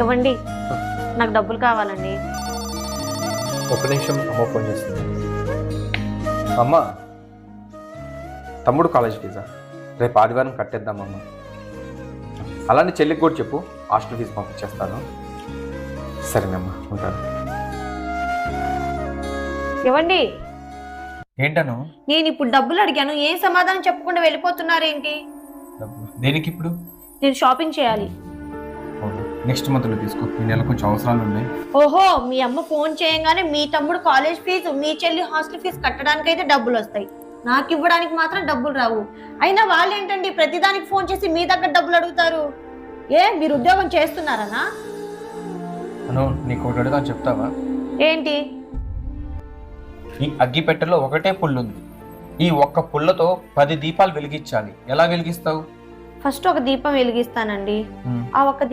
ఇవ్వండి, నాకు డబ్బులు కావాలండి. ఒక్క నిమిషం, అమ్మ ఫోన్ చేస్తుంది. అమ్మ, తమ్ముడు కాలేజ్ ఫీజా రేపు ఆదివారం కట్టేద్దామమ్మ. అలానే చెల్లికి కూడా చెప్పు, హాస్టల్ ఫీజు పంపించేస్తాను. సరేనమ్మా, ఉంటాను. ఇవ్వండి. ఏంటను? నేను ఇప్పుడు డబ్బులు అడిగాను, ఏం సమాధానం చెప్పకుండా వెళ్ళిపోతున్నారేంటి? దేనికి ఇప్పుడు? నేను షాపింగ్ చేయాలి. నెక్స్ట్ మంత్లో తీసుకో, ఈ నెల కొంచెం అవసరాలు ఉన్నాయి. ఓహో, మీ అమ్మ ఫోన్ చేయగానే మీ తమ్ముడు కాలేజ్ ఫీజు, మీ చెల్లి హాస్టల్ ఫీజు కట్టడానికి అయితే డబ్బులు వస్తాయి, నాకు ఇవ్వడానికి మాత్రం డబ్బులు రావు. అయినా వాళ్ళు ఏంటండి ప్రతిదానికి ఫోన్ చేసి మీ దగ్గర డబ్బులు అడుగుతారు? మీరు ఉద్యోగం చేస్తున్నారనా? అను, నీకు ఒకటి అడుగుతాను, చెప్తావా? ఏంటి? ఈ అగ్గిపెట్టెలో ఒకటే పుల్లు ఉంది. ఈ ఒక్క పుల్లతో 10 దీపాలు వెలిగించాలి. ఎలా వెలిగిస్తావు? ఫస్ట్ ఒక దీపం వెలిగిస్తానండి. ఆ ఒక్క